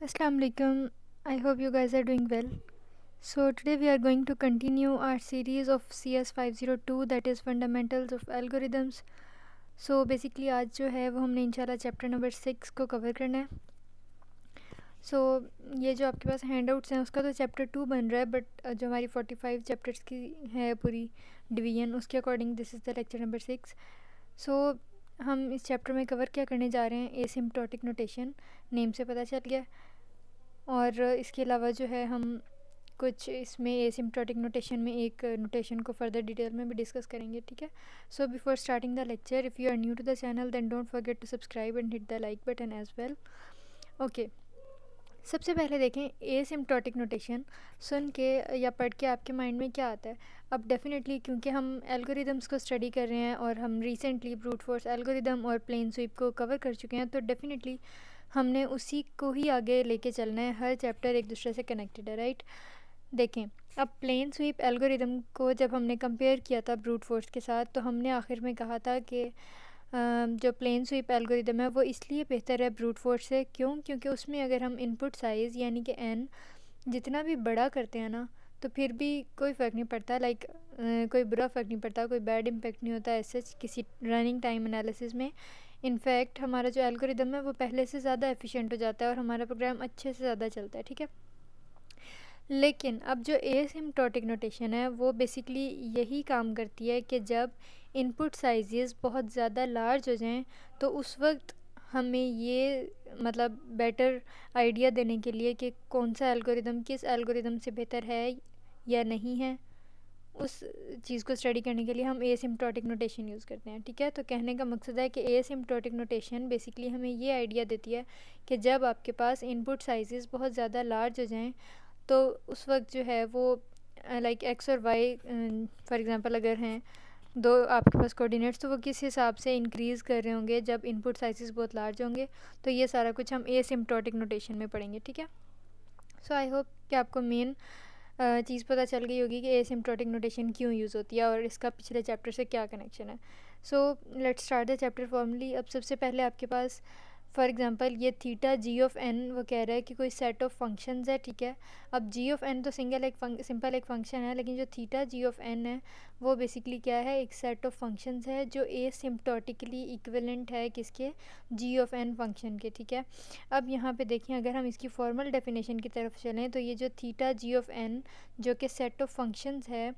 Assalamu alaikum. I hope you guys are doing well. So today we are going to continue our series of CS 502, that is Fundamentals of Algorithms. So basically आज जो है वो हमने इंशाल्लाह chapter number 6 को cover करना है. सो ये जो आपके पास हैंडआउट्स हैं उसका तो चैप्टर 2 बन रहा है, बट जो हमारी 45 चैप्टर्स की है पूरी डिवीजन, उसके according this is the lecture number 6. सो हम इस चैप्टर में कवर क्या करने जा रहे हैं, एसिम्प्टोटिक नोटेशन, नेम से पता चल गया. और इसके अलावा जो है हम कुछ इसमें एसिम्प्टोटिक नोटेशन में एक नोटेशन को फर्दर डिटेल में भी डिस्कस करेंगे. ठीक है. So before starting the lecture, if you are new to the channel then don't forget to subscribe and hit the like button as well. Okay, सबसे पहले देखें एसिम्प्टोटिक नोटेशन. सुन के या पढ़ के आपके माइंड में क्या आता है? अब डेफिनेटली क्योंकि हम एल्गोरिदम्स को स्टडी कर रहे हैं और हम रिसेंटली ब्रूट फोर्स एल्गोरिदम और प्लेन स्वीप को कवर कर चुके हैं, तो डेफिनेटली हमने उसी को ही आगे लेके चलना है. हर चैप्टर एक दूसरे से कनेक्टेड है, राइट. देखें, अब प्लेन स्वीप एल्गोरिदम को जब हमने कंपेयर किया था ब्रूट फोर्स के साथ, तो हमने आखिर में कहा था कि जो प्लेन स्वीप एल्गोरिदम है वो इसलिए बेहतर है ब्रूट फोर्स से. क्यों? क्योंकि उसमें अगर हम इनपुट साइज़ यानी कि n जितना भी बड़ा करते हैं ना, तो फिर भी कोई फ़र्क नहीं पड़ता. लाइक कोई बुरा फ़र्क नहीं पड़ता, कोई बैड इम्पेक्ट नहीं होता ऐसे किसी रनिंग टाइम एनालिसिस में. इनफैक्ट हमारा जो एल्गोरिदम है वो पहले से ज़्यादा एफिशिएंट हो जाता है और हमारा प्रोग्राम अच्छे से ज़्यादा चलता है. ठीक है. लेकिन अब जो एसिम्प्टोटिक नोटेशन है वो बेसिकली यही काम करती है कि जब इनपुट साइजेस बहुत ज़्यादा लार्ज हो जाएं, तो उस वक्त हमें ये मतलब बेटर आइडिया देने के लिए कि कौन सा एल्गोरिदम किस एल्गोरिदम से बेहतर है या नहीं है, उस चीज़ को स्टडी करने के लिए हम एसिम्प्टोटिक नोटेशन यूज़ करते हैं. ठीक है. तो कहने का मकसद है कि एसिम्प्टोटिक नोटेशन बेसिकली हमें ये आइडिया देती है कि जब आपके पास इनपुट साइजेस बहुत ज़्यादा लार्ज हो जाएं, तो उस वक्त जो है वो लाइक एक्स और वाई फॉर एग्ज़ाम्पल अगर हैं दो आपके पास कोऑर्डिनेट्स, तो वो किस हिसाब से इंक्रीज़ कर रहे होंगे जब इनपुट साइजेस बहुत लार्ज होंगे. तो ये सारा कुछ हम एसिम्प्टोटिक नोटेशन में पढ़ेंगे. ठीक है. सो आई होप कि आपको मेन चीज़ पता चल गई होगी कि एसिम्प्टोटिक नोटेशन क्यों यूज़ होती है और इसका पिछले चैप्टर से क्या कनेक्शन है. So let's start the chapter formally. अब सबसे पहले आपके पास फॉर एग्ज़ाम्पल ये थीटा जी ऑफ एन, वो कह रहा है कि कोई सेट ऑफ फंक्शंस है. ठीक है. अब जी ऑफ एन तो सिंपल एक फंक्शन है, लेकिन जो थीटा जी ऑफ एन है वो बेसिकली क्या है, एक सेट ऑफ फंक्शंस है जो एसिम्प्टोटिकली इक्विवेलेंट है किसके, जी ऑफ एन फंक्शन के. ठीक है. अब यहाँ पे देखें, अगर हम इसकी फॉर्मल डेफिनेशन की तरफ चलें, तो ये जो थीटा जी ऑफ एन जो कि सेट ऑफ फंक्शंस है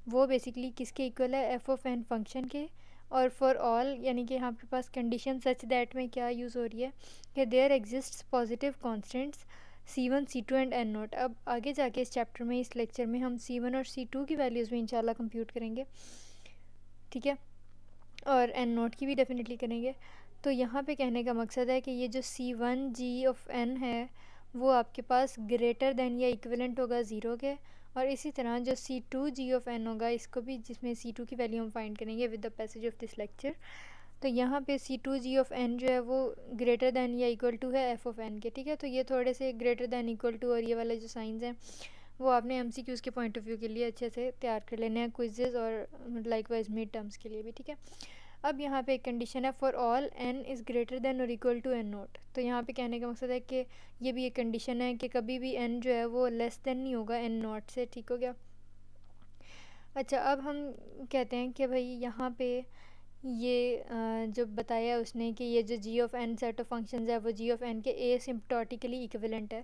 वो बेसिकली किसके इक्वल है, एफ ऑफ एन फंक्शन के. और फॉर ऑल यानी कि यहाँ पे पास कंडीशन सच दैट में क्या यूज़ हो रही है कि there exists positive constants C1 C2 and n naught. अब आगे जाके इस चैप्टर में, इस लेक्चर में हम C1 और C2 की वैल्यूज़ भी इंशाल्लाह कंप्यूट करेंगे. ठीक है. और एन नोट की भी डेफिनेटली करेंगे. तो यहाँ पे कहने का मकसद है कि ये जो C1 G ऑफ n है वो आपके पास ग्रेटर दैन या इक्विवेलेंट होगा ज़ीरो के. और इसी तरह जो C2 G ऑफ n होगा, इसको भी, जिसमें C2 की वैल्यू हम फाइंड करेंगे with the passage of this lecture. तो यहाँ पे C2 G ऑफ n जो है वो ग्रेटर दैन या इक्वल टू है f ऑफ n के. ठीक है. तो ये थोड़े से ग्रेटर दैन इक्वल टू और ये वाले जो साइंस हैं वो आपने MCQs के पॉइंट ऑफ व्यू के लिए अच्छे से तैयार कर लेने हैं, क्विजेज़ और लाइकवाइज मिड टर्म्स के लिए भी. ठीक है. अब यहाँ पे एक कंडीशन है, for all n is greater than और इक्वल टू n नोट. तो यहाँ पे कहने का मकसद है कि ये भी एक कंडीशन है कि कभी भी n जो है वो लेस देन नहीं होगा n नोट से. ठीक हो गया. अच्छा, अब हम कहते हैं कि भाई यहाँ पे ये जो बताया उसने कि ये जो g of n set of functions है वो g ऑफ n के एसिम्प्टोटिकली इक्विवेलेंट है.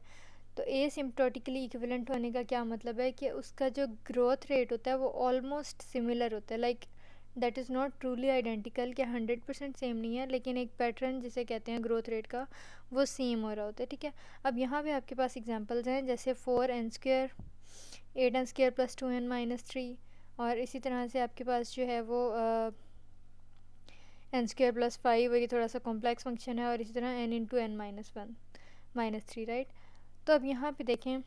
तो एसिम्प्टोटिकली इक्विवेलेंट होने का क्या मतलब है कि उसका जो ग्रोथ रेट होता है वो ऑलमोस्ट सिमिलर होता है. Like that is not truly identical कि 100% सेम नहीं है, लेकिन एक पैटर्न जिसे कहते हैं ग्रोथ रेट का वो सेम हो रहा होता है. ठीक है. अब यहाँ पे आपके पास एग्जांपल्स हैं जैसे 4n² 8n² plus 2n minus 3, और इसी तरह से आपके पास जो है वो n² प्लस 5, और ये थोड़ा सा कॉम्प्लेक्स फंक्शन है, और इसी तरह n into n minus 1 minus 3, right. तो अब यहाँ पे देखें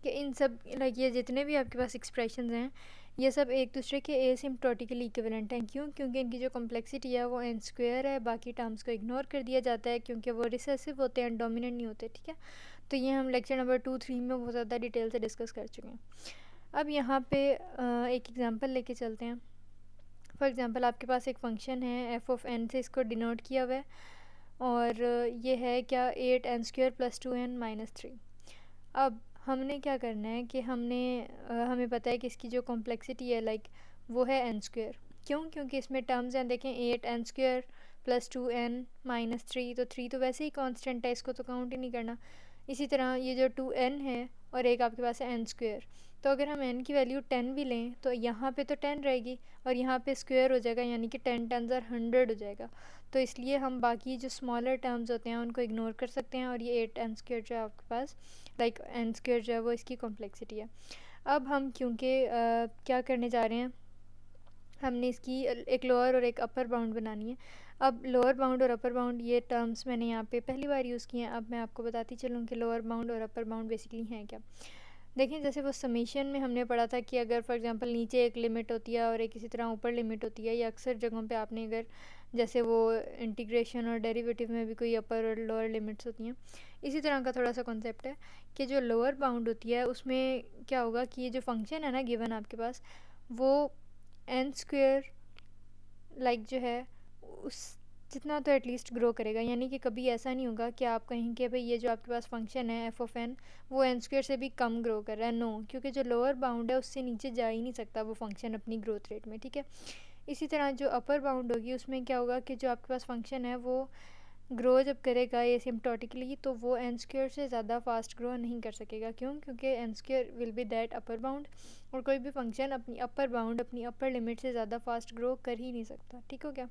कि इन सब लाइक ये जितने भी आपके पास एक्सप्रेशंस हैं ये सब एक दूसरे के एसिम्प्टोटिकली इक्विवेलेंट हैं. क्यों? क्योंकि इनकी जो कॉम्प्लेक्सिटी है वो n² है. बाकी टर्म्स को इग्नोर कर दिया जाता है क्योंकि वो रिसेसिव होते हैं, डोमिनेंट नहीं होते. ठीक है. तो ये हम लेक्चर नंबर 2-3 में बहुत ज़्यादा डिटेल से डिस्कस कर चुके हैं. अब यहाँ पे एक एग्जांपल लेके चलते हैं. फॉर एग्ज़ाम्पल आपके पास एक फ़ंक्शन है एफ ऑफ n से इसको डिनोट किया हुआ है. और ये है क्या 8n² + 2n-3। अब हमने क्या करना है कि हमें पता है कि इसकी जो कॉम्प्लेक्सिटी है लाइक वो है n²। क्यों? क्योंकि इसमें टर्म्स हैं, देखें 8n² + 2n-3, तो 3 तो वैसे ही कांस्टेंट है, इसको तो काउंट ही नहीं करना। इसी तरह ये जो 2n है और एक आपके पास है n², तो अगर हम n की वैल्यू 10 भी लें तो यहाँ पे तो 10 रहेगी और यहाँ पे स्क्वायर हो जाएगा, यानी कि 10 10 100 हो जाएगा। तो इसलिए हम बाकी जो स्मॉलर टर्म्स होते हैं उनको इग्नोर कर सकते हैं और ये 8n² जो है आपके पास लाइक n² जो है वो इसकी कॉम्प्लेक्सिटी है। अब हम क्योंकि क्या करने जा रहे हैं, हमने इसकी एक लोअर और एक अपर बाउंड बनानी है। अब लोअर बाउंड और अपर बाउंड ये टर्म्स मैंने यहाँ पे पहली बार यूज़ किए हैं। अब मैं आपको बताती चलूँ कि लोअर बाउंड और अपर बाउंड बेसिकली हैं क्या। देखें, जैसे वो समेशन में हमने पढ़ा था कि अगर फॉर एग्जांपल नीचे एक लिमिट होती है और एक इसी तरह ऊपर लिमिट होती है, या अक्सर जगहों पे आपने अगर जैसे वो इंटीग्रेशन और डेरिवेटिव में भी कोई अपर और लोअर लिमिट्स होती हैं, इसी तरह का थोड़ा सा कॉन्सेप्ट है कि जो लोअर बाउंड होती है उसमें क्या होगा कि ये जो फंक्शन है ना गिवन आपके पास, वो n² लाइक जो है उस जितना तो एटलीस्ट ग्रो करेगा। यानी कि कभी ऐसा नहीं होगा कि आप कहें कि भाई ये जो आपके पास फंक्शन है f(n) वो n² से भी कम ग्रो कर रहा है। नो, क्योंकि जो लोअर बाउंड है उससे नीचे जा ही नहीं सकता वो फंक्शन अपनी ग्रोथ रेट में, ठीक है। इसी तरह जो अपर बाउंड होगी उसमें क्या होगा कि जो आपके पास फंक्शन है वो ग्रो जब करेगा एसिम्प्टोटिकली तो वो n² से ज़्यादा फास्ट ग्रो नहीं कर सकेगा। क्यों? क्योंकि n² will be that upper bound, और कोई भी फंक्शन अपनी अपर बाउंड अपनी अपर लिमिट से ज़्यादा फास्ट ग्रो कर ही नहीं सकता, ठीक हो गया।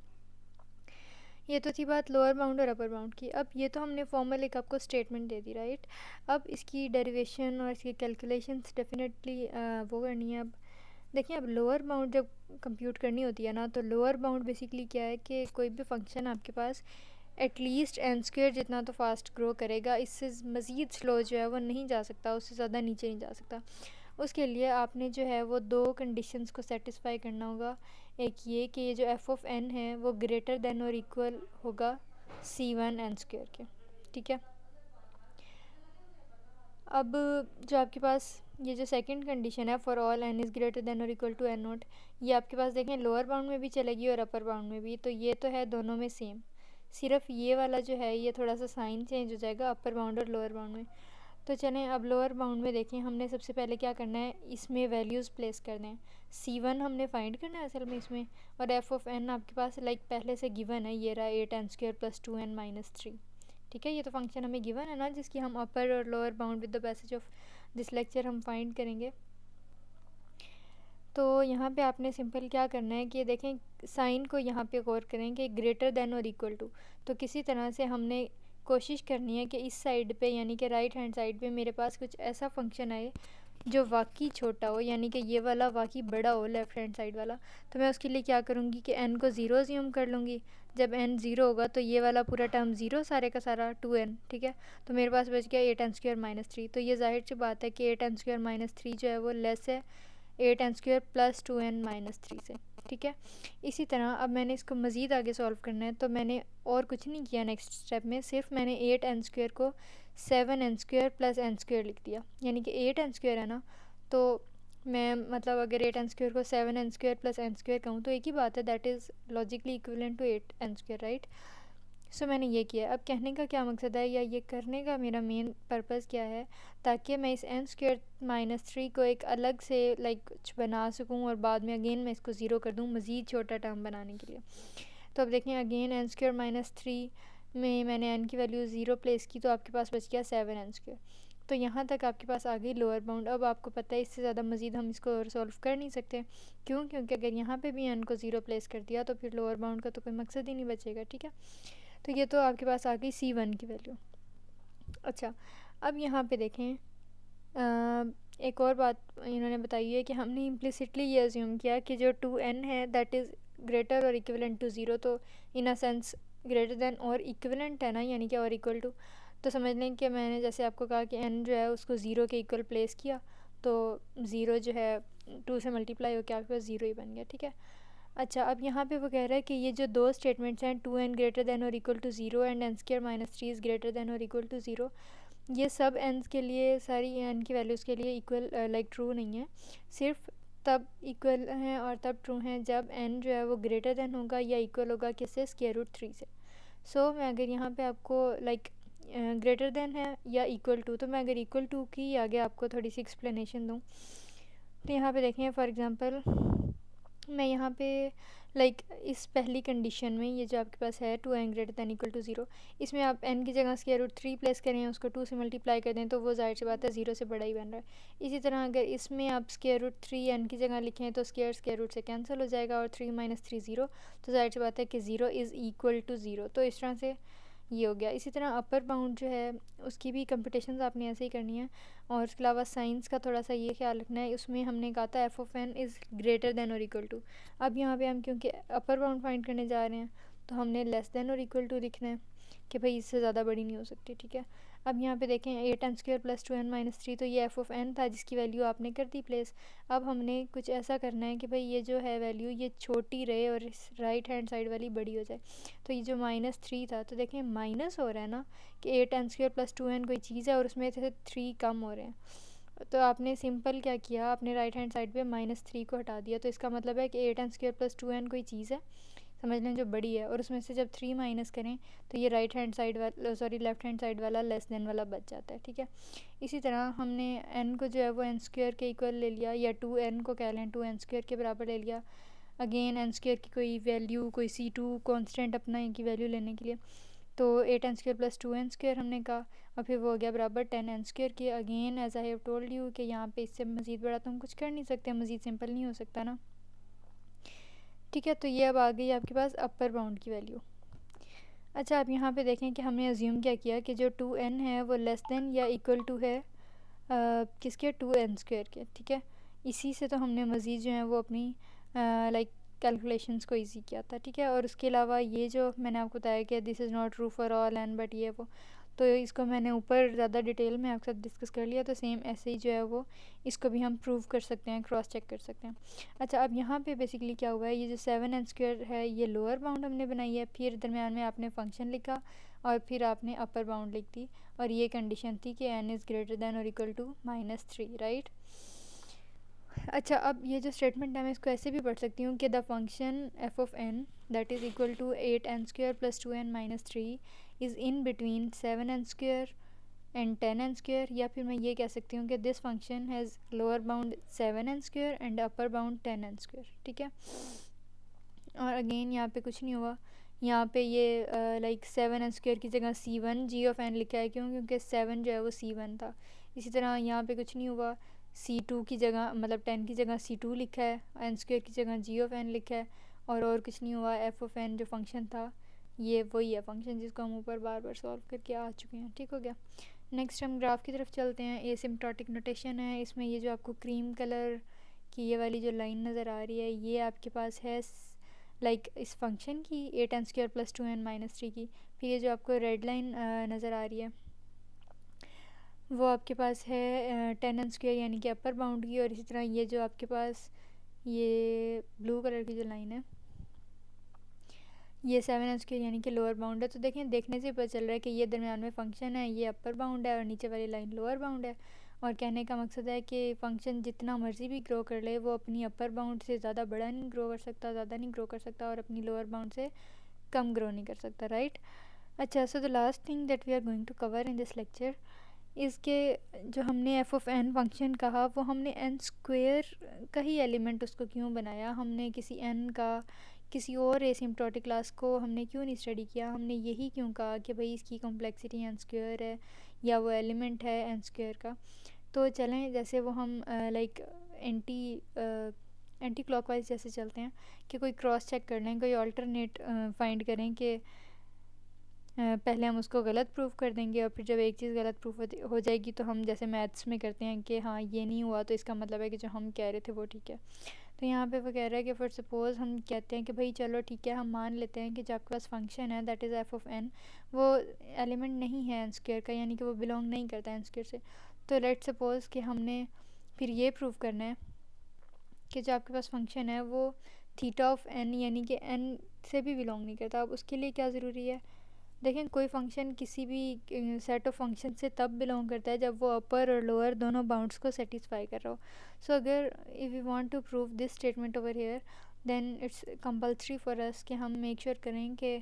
ये तो थी बात लोअर बाउंड और अपर बाउंड की। अब ये तो हमने फॉर्मल एक आपको स्टेटमेंट दे दी, राइट। अब इसकी डेरिवेशन और इसकी कैलकुलेशंस डेफिनेटली वो करनी है। अब देखिए, अब लोअर बाउंड जब कंप्यूट करनी होती है ना, तो लोअर बाउंड बेसिकली क्या है कि कोई भी फंक्शन आपके पास एटलीस्ट n² जितना तो फास्ट ग्रो करेगा, इससे मज़ीद स्लो जो है वो नहीं जा सकता, उससे ज़्यादा नीचे नहीं जा सकता। उसके लिए आपने जो है वो दो कंडीशंस को सेटिस्फाई करना होगा। एक ये कि ये जो f(n) है वो ग्रेटर देन और इक्वल होगा c1n² के, ठीक है। अब जो आपके पास ये जो सेकंड कंडीशन है for all n is greater than और इक्वल टू n0, ये आपके पास देखें लोअर बाउंड में भी चलेगी और अपर बाउंड में भी। तो ये तो है दोनों में सेम, सिर्फ ये वाला जो है ये थोड़ा सा साइन चेंज हो जाएगा अपर बाउंड और लोअर बाउंड में। तो चलें, अब लोअर बाउंड में देखें, हमने सबसे पहले क्या करना है, इसमें वैल्यूज़ प्लेस करना है। c1 हमने फाइंड करना है असल में इसमें, और f(n) आपके पास लाइक पहले से गिवन है, ये रहा 8n² + 2n-3, ठीक है। ये तो फंक्शन हमें गिवन है ना, जिसकी हम अपर और lower bound with the passage of this lecture हम फाइंड करेंगे। तो यहाँ पे आपने सिंपल क्या करना है कि देखें साइन को यहाँ पे गौर करें कि ग्रेटर देन और इक्वल टू, तो किसी तरह से हमने कोशिश करनी है कि इस साइड पे यानी कि राइट हैंड साइड पे मेरे पास कुछ ऐसा फंक्शन आए जो वाकई छोटा हो, यानी कि ये वाला वाकई बड़ा हो लेफ़्ट हैंड साइड वाला। तो मैं उसके लिए क्या करूँगी कि n को 0 अज्यूम कर लूँगी। जब n 0 होगा तो ये वाला पूरा टर्म 0 सारे का सारा 2n, ठीक है। तो मेरे पास बच गया 8n² - 3। तो ये जाहिर सी बात है कि 8n² - 3 जो है वो लेस है 8n² + 2n-3 से, ठीक है। इसी तरह अब मैंने इसको मज़ीद आगे सॉल्व करना है, तो मैंने और कुछ नहीं किया नेक्स्ट स्टेप में, सिर्फ मैंने 8n² को 7n² + n² लिख दिया। यानी कि 8n² है ना, तो मैं मतलब अगर 8n² को 7n² + n² कहूँ तो एक ही बात है, that is logically equivalent to 8n², right. So मैंने ये किया। अब कहने का क्या मकसद है या ये करने का मेरा मेन पर्पज़ क्या है, ताकि मैं इस n² - 3 को एक अलग से लाइक कुछ बना सकूं और बाद में अगेन मैं इसको ज़ीरो कर दूं मज़ीद छोटा टर्म बनाने के लिए। तो अब देखें अगेन n² - 3 में मैंने n की वैल्यू 0 प्लेस की, तो आपके पास बच गया 7n²। तो यहाँ तक आपके पास आ गई लोअर बाउंड। अब आपको पता है इससे ज़्यादा मज़ीद हम इसको और सॉल्व कर नहीं सकते। क्यों? क्योंकि अगर यहाँ पे भी n को 0 प्लेस कर दिया तो फिर लोअर बाउंड का तो कोई मकसद ही नहीं बचेगा, ठीक है। तो ये तो आपके पास आ गई c1 की वैल्यू। अच्छा, अब यहाँ पे देखें एक और बात इन्होंने बताई है कि हमने इम्प्लिसिटली ये अज्यूम किया कि जो 2n है दैट इज़ ग्रेटर और इक्विवेलेंट टू 0, तो इन अ सेंस ग्रेटर देन और इक्विवेलेंट है ना, यानी कि और इक्वल टू। तो समझ लें कि मैंने जैसे आपको कहा कि n जो है उसको 0 के इक्वल प्लेस किया, तो 0 जो है 2 से मल्टीप्लाई होकर आपके पास 0 ही बन गया, ठीक है। अच्छा, अब यहाँ पे वो कह रहा है कि ये जो दो स्टेटमेंट्स हैं 2n ग्रेटर देन और equal to 0 and n² - 3 is greater than और इक्वल टू 0, ये सब n के लिए सारी n की वैल्यूज़ के लिए इक्वल लाइक ट्रू नहीं है। सिर्फ तब इक्वल हैं और तब ट्रू हैं जब n जो है वो ग्रेटर देन होगा या इक्वल होगा किससे, स्क्वायर रूट 3 से, सो मैं अगर यहाँ पे आपको लाइक ग्रेटर देन है या इक्वल टू, तो मैं अगर इक्वल टू की आगे आपको थोड़ी सी एक्सप्लेनेशन दूँ तो यहाँ पे देखें फॉर एग्ज़ाम्पल मैं यहाँ पे लाइक इस पहली कंडीशन में ये जो आपके पास है 2n greater than equal to 0, इसमें आप n की जगह स्क्वायर रूट 3 प्लेस करें, उसको 2 से मल्टीप्लाई कर दें तो वो जाहिर सी बात है 0 से बड़ा ही बन रहा है। इसी तरह अगर इसमें आप स्क्वायर रूट 3 n की जगह लिखें तो स्क्वायर रूट से कैंसिल हो जाएगा और 3 माइनस 3 ज़ीरो, तो जाहिर सी बात है कि 0 इज़ इक्वल टू 0। तो इस तरह से ये हो गया। इसी तरह अपर बाउंड जो है उसकी भी कंप्यूटेशंस आपने ऐसे ही करनी है, और उसके अलावा साइंस का थोड़ा सा ये ख्याल रखना है। उसमें हमने कहा था f of n is greater than और इक्वल टू। अब यहाँ पे हम क्योंकि अपर बाउंड फाइंड करने जा रहे हैं तो हमने लेस देन और इक्वल टू लिखना है कि भाई इससे ज़्यादा बड़ी नहीं हो सकती, ठीक है। अब यहाँ पे देखें 8n square plus 2n minus 3, तो ये एफ ऑफ एन था जिसकी वैल्यू आपने कर दी प्लेस। अब हमने कुछ ऐसा करना है कि भाई ये जो है वैल्यू ये छोटी रहे और इस राइट हैंड साइड वाली बड़ी हो जाए। तो ये जो माइनस 3 था, तो देखें माइनस हो रहा है ना कि 8n स्क्वायर प्लस 2n कोई चीज़ है और उसमें से 3 कम हो रहे हैं। तो आपने सिंपल क्या किया, आपने राइट हैंड साइड पे माइनस 3 को हटा दिया, तो इसका मतलब है कि 8n स्क्वायर प्लस 2n कोई चीज़ है, समझ लें जो बड़ी है, और उसमें से जब 3 माइनस करें तो ये राइट हैंड साइड वाला लेफ़्ट हैंड साइड वाला लेस देन वाला बच जाता है, ठीक है। इसी तरह हमने n को जो है वो n स्क्वायर के इक्वल ले लिया, या 2n को कह लें 2n स्क्वायर के बराबर ले लिया। अगेन n स्क्वायर की कोई वैल्यू, कोई c2 कांस्टेंट अपना की वैल्यू लेने के लिए, तो 8n square plus 2n square हमने कहा, और फिर वो हो गया बराबर 10n स्क्वायर की। Again as I have told you कि यहाँ पे इससे मज़ीद बड़ा तो हम कुछ कर नहीं सकते, मज़ीद सिंपल नहीं हो सकता ना, ठीक है। तो ये अब आ गई आपके पास अपर बाउंड की वैल्यू। अच्छा, आप यहाँ पे देखें कि हमने अज्यूम क्या किया कि जो 2n है वो लेस देन या इक्वल टू है किसके, 2n स्क्वायर के, ठीक है। इसी से तो हमने मज़ीद जो है वो अपनी लाइक कैलकुलेशंस को इजी किया था, ठीक है। और उसके अलावा ये जो मैंने आपको बताया कि this is not true for all n but ये वो, तो इसको मैंने ऊपर ज़्यादा डिटेल में आपके साथ डिस्कस कर लिया, तो सेम ऐसे ही जो है वो इसको भी हम प्रूव कर सकते हैं, क्रॉस चेक कर सकते हैं। अच्छा, अब यहाँ पे बेसिकली क्या हुआ है, ये जो 7n स्क्वायर है ये लोअर बाउंड हमने बनाई है, फिर दरमियान में आपने फंक्शन लिखा और फिर आपने अपर बाउंड लिख दी, और ये कंडीशन थी कि n इज़ ग्रेटर दैन और इक्वल टू -3, राइट। अच्छा, अब ये जो स्टेटमेंट है मैं इसको ऐसे भी पढ़ सकती हूँ कि the function f of n that is equal to 8n square plus 2n minus 3 is in between 7n square and 10n square, या फिर मैं ये कह सकती हूँ कि this function has lower bound 7n square and upper bound 10n square, ठीक है। और अगेन यहाँ पे कुछ नहीं हुआ, यहाँ पे ये लाइक 7n स्क्वायर की जगह c1 g ऑफ n लिखा है, क्यों, क्योंकि 7 जो है वो c1 था। इसी तरह यहाँ पे कुछ नहीं हुआ, c2 की जगह मतलब 10 की जगह c2 लिखा है, n स्क्वायर की जगह g ऑफ n लिखा है, और कुछ नहीं हुआ। f ऑफ n जो फंक्शन था ये वही है फंक्शन जिसको हम ऊपर बार बार सॉल्व करके आ चुके हैं, ठीक हो गया। नेक्स्ट हम ग्राफ की तरफ चलते हैं। एसिम्प्टोटिक नोटेशन है, इसमें ये जो आपको क्रीम कलर की ये वाली जो लाइन नज़र आ रही है ये आपके पास है लाइक इस फंक्शन की 8n square plus 2n minus 3 की। फिर ये जो आपको रेड लाइन नज़र आ रही है वो आपके पास है 10n स्क्वायर यानी कि अपर बाउंड की, और इसी तरह ये जो आपके पास ये ब्लू कलर की जो लाइन है ये 7n स्क्वायर यानी कि लोअर बाउंड है। तो देखें, देखने से पता चल रहा है कि ये दरमियान में फ़ंक्शन है, ये अपर बाउंड है और नीचे वाली लाइन लोअर बाउंड है। और कहने का मकसद है कि फ़ंक्शन जितना मर्ज़ी भी ग्रो कर ले वो अपनी अपर बाउंड से ज़्यादा बड़ा नहीं ग्रो कर सकता, ज़्यादा नहीं ग्रो कर सकता, और अपनी लोअर बाउंड से कम ग्रो नहीं कर सकता, राइट। अच्छा, so the last thing that we are going to cover in this lecture इसके जो हमने एफ ऑफ एन फंक्शन कहा वो हमने एन स्क्वेयर का ही एलिमेंट उसको क्यों बनाया, हमने किसी एन का किसी और एसिम्प्टोटिक क्लास को हमने क्यों नहीं स्टडी किया। हमने यही क्यों कहा कि भाई इसकी कॉम्प्लेक्सिटी एन स्क्वेयर है या वो एलिमेंट है एन स्क्वेयर का। तो चलें, जैसे वो हम लाइक एंटी क्लॉकवाइज जैसे चलते हैं कि कोई क्रॉस चेक कर लें, कोई ऑल्टरनेट फाइंड करें कि पहले हम उसको गलत प्रूफ कर देंगे, और फिर जब एक चीज़ गलत प्रूफ हो जाएगी तो हम जैसे मैथ्स में करते हैं कि हाँ ये नहीं हुआ तो इसका मतलब है कि जो हम कह रहे थे वो ठीक है। तो यहाँ पे वो कह रहा है कि फॉर सपोज़ हम कहते हैं कि भाई चलो ठीक है, हम मान लेते हैं कि जो आपके पास फंक्शन है that is f of n वो एलिमेंट नहीं है एन स्क्वायर का, यानी कि वो बिलोंग नहीं करता एन स्क्वायर से। तो लेट सपोज़ कि हमने फिर ये प्रूफ करना है कि जो आपके पास फंक्शन है वो थीटा ऑफ एन यानी कि एन से भी बिलोंग नहीं करता। अब उसके लिए क्या ज़रूरी है, देखें कोई फंक्शन किसी भी सेट ऑफ फंक्शन से तब बिलोंग करता है जब वो अपर और लोअर दोनों बाउंड्स को सेटिस्फाई कर रहा हो। सो अगर if you want to prove this statement over here then it's compulsory for us कि हम मेक श्योर करें कि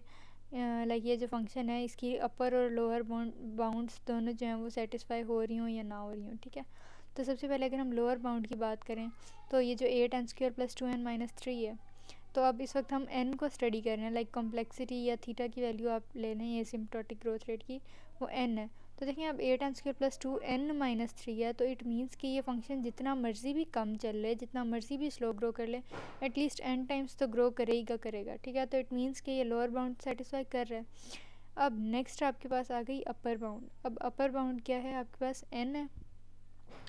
लाइक ये जो फंक्शन है इसकी अपर और लोअर बाउंड्स दोनों जो हैं वो सेटिस्फाई हो रही हों या ना हो रही हों, ठीक है। तो सबसे पहले अगर हम लोअर बाउंड की बात करें तो ये जो 8n² + 2n-3 है, तो अब इस वक्त हम n को स्टडी कर रहे हैं, लाइक कॉम्प्लेक्सिटी या थीटा की वैल्यू आप ले लें ये सिम्पटोटिक ग्रोथ रेट की, वो n है। तो देखिए अब 8n² + 2n-3 है, तो इट मीन्स कि ये फंक्शन जितना मर्जी भी कम चल ले, जितना मर्जी भी स्लो ग्रो कर ले, एटलीस्ट n टाइम्स तो ग्रो करेगा, ठीक है। तो इट मीन्स कि ये लोअर बाउंड सेटिस्फाई कर रहा है। अब नेक्स्ट आपके पास आ गई अपर बाउंड। अब अपर बाउंड क्या है, आपके पास n है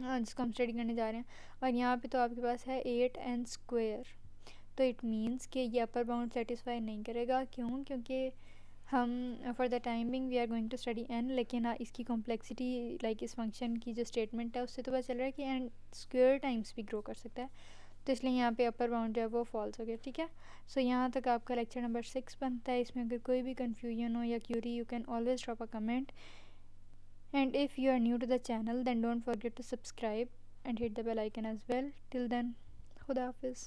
जिसको हम स्टडी करने जा रहे हैं, और यहाँ पे तो आपके पास है 8n²। तो इट मीन्स कि ये अपर बाउंड सेटिस्फाई नहीं करेगा। क्यों? क्योंकि हम for the timing we are going to study n, लेकिन इसकी कॉम्प्लेक्सिटी लाइक इस फंक्शन की जो स्टेटमेंट है उससे तो पता चल रहा है कि n² टाइम्स भी ग्रो कर सकता है, तो इसलिए यहाँ पे अपर बाउंड जो है वो फॉल्स हो गया, ठीक है। सो यहाँ तक आपका लेक्चर नंबर 6 बनता है। इसमें अगर कोई भी कन्फ्यूजन हो या query, you can always drop a comment, and if you are new to the channel then don't forget to subscribe and hit the bell icon as well. Till then, Khuda Hafiz.